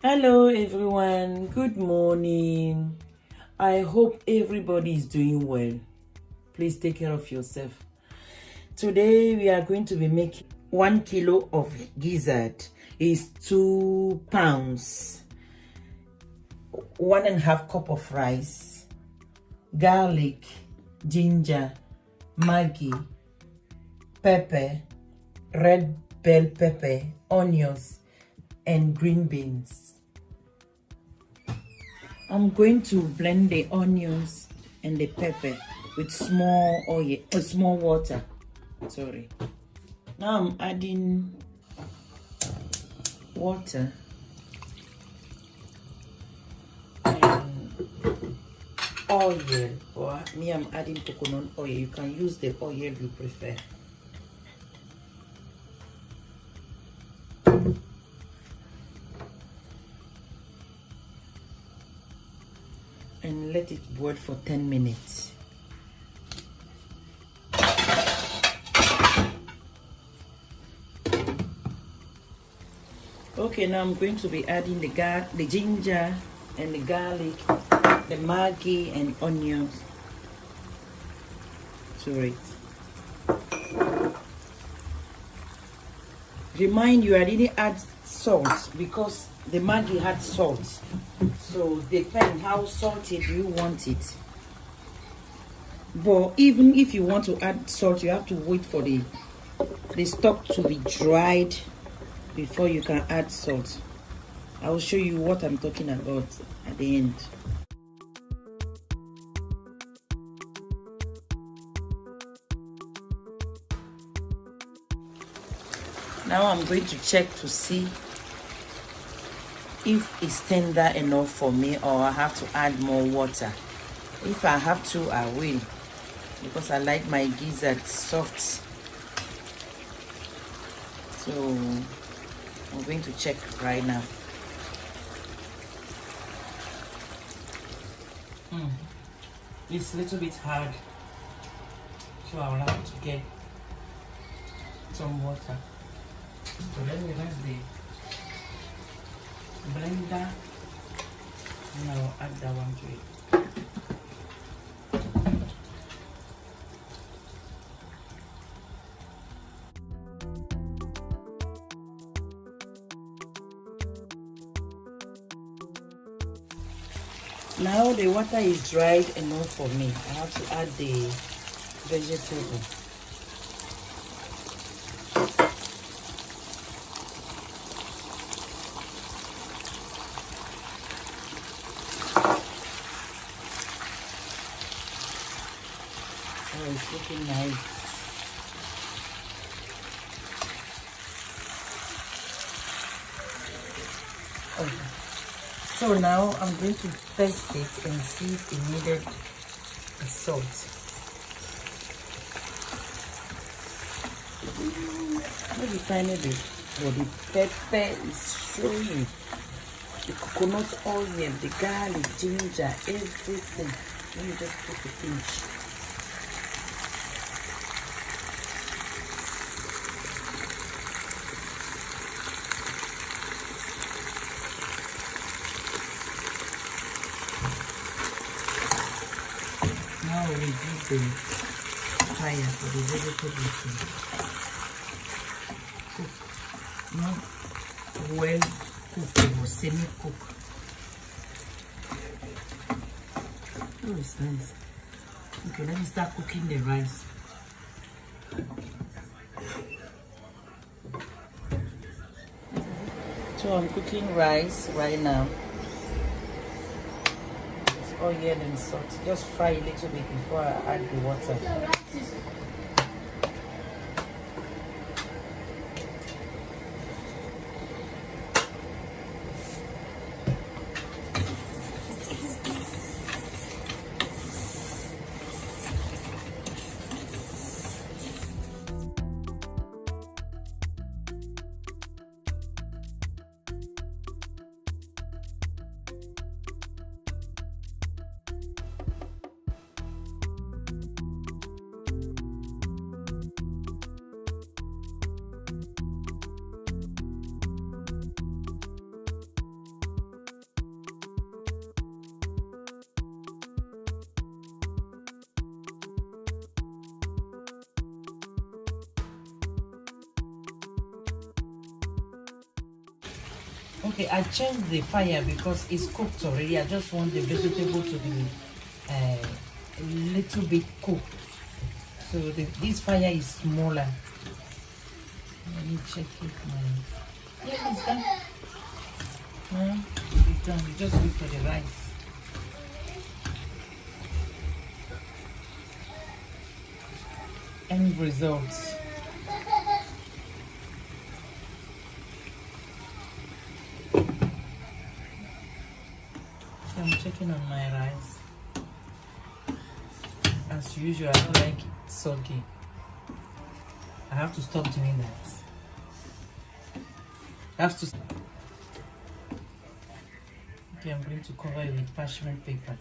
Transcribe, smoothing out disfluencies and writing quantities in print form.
Hello everyone, good morning. I hope everybody is doing well. Please take care of yourself. Today we are going to be making 1 kilo of gizzard. Is 2 pounds, 1.5 cup of rice, garlic, ginger, maggi, pepper, red bell pepper, onions, and green beans. I'm going to blend the onions and the pepper with small oil, small water. Sorry. Now I'm adding water and oil. Or me, I'm adding coconut oil. You can use the oil you prefer. And let it boil for 10 minutes. Okay, now I'm going to be adding the ginger and the garlic, the maggi and onions to it. Remind you, I didn't add salt because the maggi had salt. So depend how salty do you want it. But even if you want to add salt, you have to wait for the stock to be dried before you can add salt. I will show you what I'm talking about at the end. Now I'm going to check to see if it's tender enough for me or I have to add more water. If I have to, I will, because I like my gizzard soft. So I'm going to check right now. It's a little bit hard, so I'll have to get some water. So let me rinse the blender and I'll add that one to it. Now the water is dried enough for me. I have to add the vegetable. Oh, it's looking nice. Okay. So now I'm going to taste it and see if it needed a salt. Maybe tiny bit, but the pepper is showing. The coconut oil, the garlic, ginger, everything. Let me just put a pinch. Now we reduce the fire for the vegetable to cook. Not well cooked or semi-cooked. Oh, it's nice. Okay, let me start cooking the rice. So I'm cooking rice right now. Oil and salt. Just fry a little bit before I add the water. Okay, I changed the fire because it's cooked already. I just want the vegetable to be a little bit cooked. So this fire is smaller. Let me check if my... Yeah, it's done. It's done. We just wait for the rice. End results. I'm checking on my rice. As usual, I don't like it soggy. I have to stop doing that. I have to. Okay, I'm going to cover it with parchment paper.